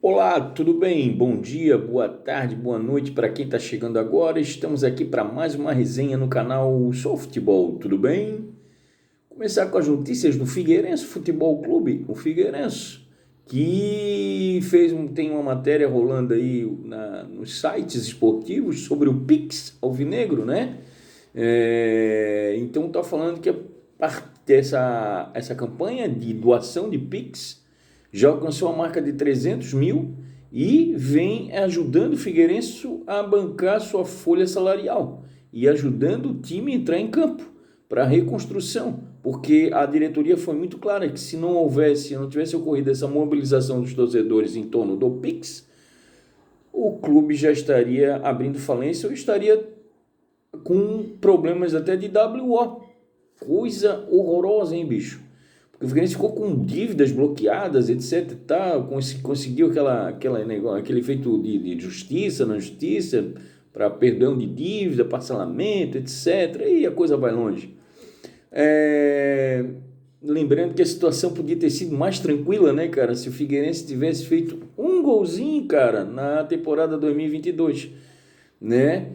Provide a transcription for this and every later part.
Olá, tudo bem? Bom dia, boa tarde, boa noite para quem está chegando agora. Estamos aqui para mais uma resenha no canal Só Futebol, tudo bem? Começar com as notícias do Figueirense Futebol Clube, o Figueirense, que tem uma matéria rolando aí nos sites esportivos sobre o Pix Alvinegro, né? Então está falando que essa campanha de doação de Pix já alcançou a marca de 300 mil e vem ajudando o Figueirense a bancar sua folha salarial e ajudando o time a entrar em campo para a reconstrução, porque a diretoria foi muito clara que se não tivesse ocorrido essa mobilização dos torcedores em torno do Pix, o clube já estaria abrindo falência ou estaria com problemas até de WO. Coisa horrorosa, hein, bicho? Porque o Figueirense ficou com dívidas bloqueadas, etc. Conseguiu aquele efeito de justiça na justiça, para perdão de dívida, parcelamento, etc. E a coisa vai longe. Lembrando que a situação podia ter sido mais tranquila, né, cara? Se o Figueirense tivesse feito um golzinho, cara, na temporada 2022. Né?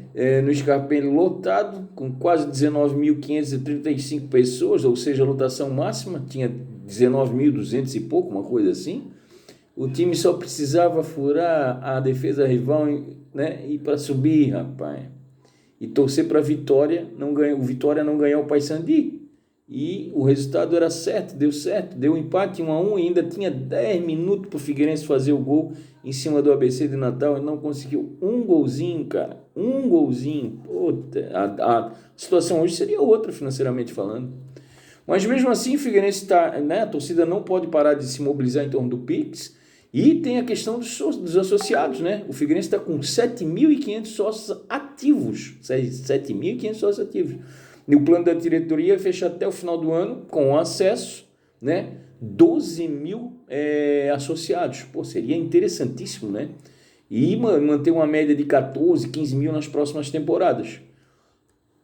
No Scarpelli lotado, com quase 19.535 pessoas, ou seja, a lotação máxima, tinha 19.200 e pouco, uma coisa assim. O time só precisava furar a defesa rival, né? E para subir, rapaz. E torcer para o Vitória não ganhar o Paysandy. E o resultado era certo, deu empate 1-1 e ainda tinha 10 minutos para o Figueirense fazer o gol em cima do ABC de Natal e não conseguiu um golzinho, cara, um golzinho. Puta, a situação hoje seria outra financeiramente falando. Mas mesmo assim o Figueirense está, né, a torcida não pode parar de se mobilizar em torno do Pix e tem a questão dos associados, né? O Figueirense está com 7.500 sócios ativos, 7.500 sócios ativos. E o plano da diretoria é fechar até o final do ano com acesso, né? 12 mil associados. Pô, seria interessantíssimo, né? E manter uma média de 14, 15 mil nas próximas temporadas.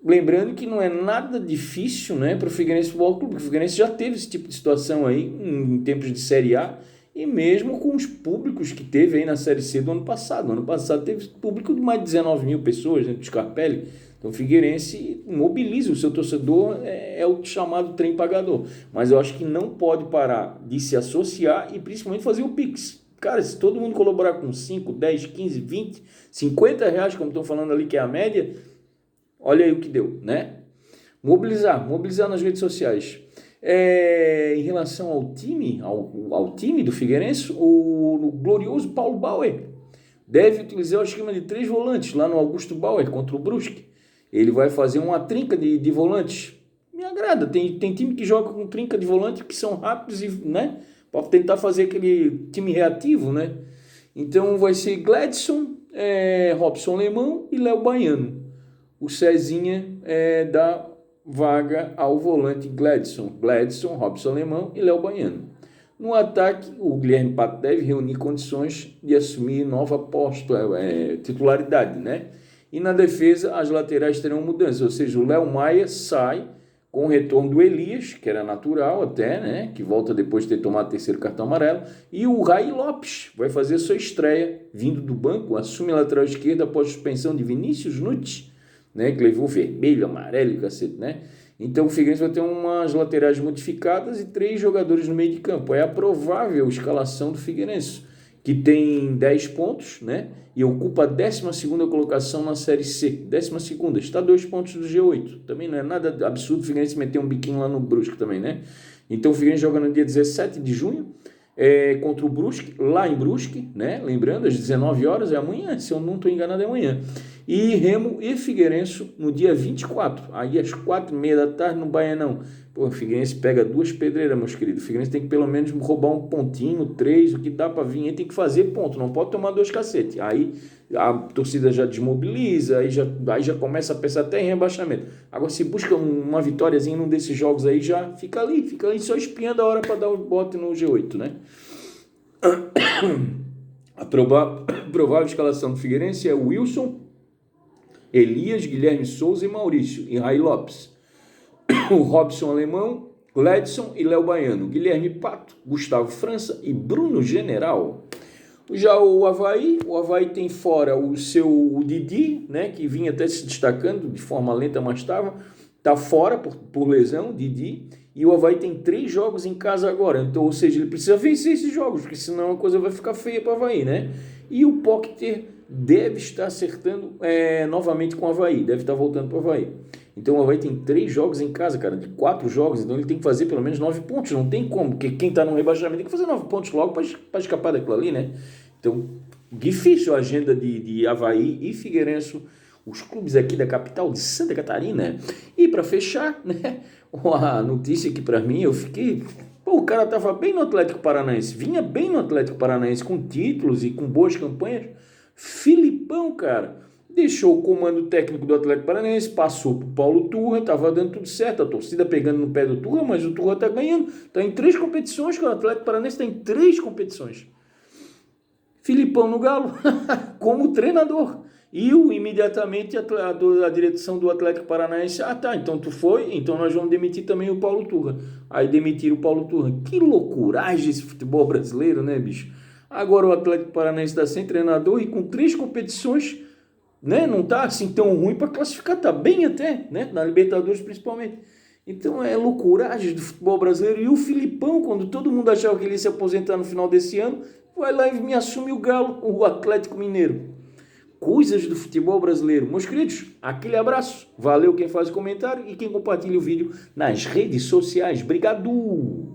Lembrando que não é nada difícil, né, para o Figueirense Futebol Clube, porque o Figueirense já teve esse tipo de situação aí em tempos de Série A e mesmo com os públicos que teve aí na Série C do ano passado. No ano passado teve público de mais de 19 mil pessoas dentro do Scarpelli. Então o Figueirense mobiliza o seu torcedor, é o chamado trem pagador. Mas eu acho que não pode parar de se associar e principalmente fazer o Pix. Cara, se todo mundo colaborar com 5, 10, 15, 20, 50 reais, como estão falando ali que é a média, olha aí o que deu, né? Mobilizar nas redes sociais. Em relação ao time do Figueirense, o glorioso Paulo Bauer deve utilizar o esquema de 3 volantes lá no Augusto Bauer contra o Brusque. Ele vai fazer uma trinca de volantes. Me agrada. Tem time que joga com trinca de volantes que são rápidos, né? Para tentar fazer aquele time reativo, né? Então vai ser Gladson, Robson Lemão e Léo Baiano. O Cezinha dá vaga ao volante Gladson, Robson Lemão e Léo Baiano. No ataque, o Guilherme Pato deve reunir condições de assumir nova titularidade, né? E na defesa, as laterais terão mudanças, ou seja, o Léo Maia sai com o retorno do Elias, que era natural até, né? Que volta depois de ter tomado o terceiro cartão amarelo, e o Rai Lopes vai fazer sua estreia, vindo do banco, assume a lateral esquerda após suspensão de Vinícius Nunes, né? Que levou vermelho, amarelo e cacete, né? Então o Figueirense vai ter umas laterais modificadas e 3 jogadores no meio de campo. É a provável escalação do Figueirense, que tem 10 pontos, né? E ocupa a 12ª colocação na Série C. 12ª, está a 2 pontos do G8. Também não é nada absurdo o Figueirense meter um biquinho lá no Brusque também, né? Então o Figueirense joga no dia 17 de junho contra o Brusque, lá em Brusque, né? Lembrando, às 19 horas é amanhã, se eu não estou enganado é amanhã. E Remo e Figueirense no dia 24, aí às 4h30 da tarde no Baianão. Pô, o Figueirense pega 2 pedreiras, meus queridos. O Figueirense tem que pelo menos roubar um pontinho, 3, o que dá para vir, tem que fazer ponto, não pode tomar 2 cacetes. Aí a torcida já desmobiliza, aí já começa a pensar até em rebaixamento. Agora, se busca uma vitóriazinha num desses jogos aí, já fica ali só espiando a hora para dar o bote no G8, né? A provável escalação do Figueirense é o Wilson, Elias, Guilherme Souza e Maurício, e Rai Lopes. O Robson Alemão, Gladson e Léo Baiano, Guilherme Pato, Gustavo França e Bruno General. Já o Avaí tem fora o Didi, né, que vinha até se destacando de forma lenta, mas tá fora por lesão, Didi, e o Avaí tem 3 jogos em casa agora, então, ou seja, ele precisa vencer esses jogos, porque senão a coisa vai ficar feia para o Avaí, né? E o Pocket deve estar acertando novamente com o Avaí, deve estar voltando para o Avaí. Então o Avaí tem 3 jogos em casa, cara, de 4 jogos, então ele tem que fazer pelo menos 9 pontos, não tem como, porque quem está no rebaixamento tem que fazer 9 pontos logo para escapar daquilo ali, né? Então, difícil a agenda de Avaí e Figueirense, os clubes aqui da capital de Santa Catarina. E para fechar, né, a notícia que para mim eu fiquei... Pô, o cara tava bem no Atlético Paranaense, vinha bem no Atlético Paranaense com títulos e com boas campanhas. Filipão, cara, deixou o comando técnico do Atlético Paranaense, passou pro Paulo Turra, tava dando tudo certo, a torcida pegando no pé do Turra, mas o Turra tá ganhando, tá em 3 competições, o Atlético Paranaense tá em 3 competições. Filipão no Galo, como treinador. E imediatamente a direção do Atlético Paranaense, então tu foi, então nós vamos demitir também o Paulo Turra. Aí demitiram o Paulo Turra. Que loucuragem esse futebol brasileiro, né, bicho? Agora o Atlético Paranaense está sem treinador e com 3 competições, né? Não tá assim tão ruim para classificar, tá bem até, né? Na Libertadores principalmente. Então é loucuragem do futebol brasileiro. E o Filipão, quando todo mundo achava que ele ia se aposentar no final desse ano, vai lá e me assume o Galo, o Atlético Mineiro. Coisas do futebol brasileiro. Meus queridos, aquele abraço. Valeu quem faz o comentário e quem compartilha o vídeo nas redes sociais. Obrigado!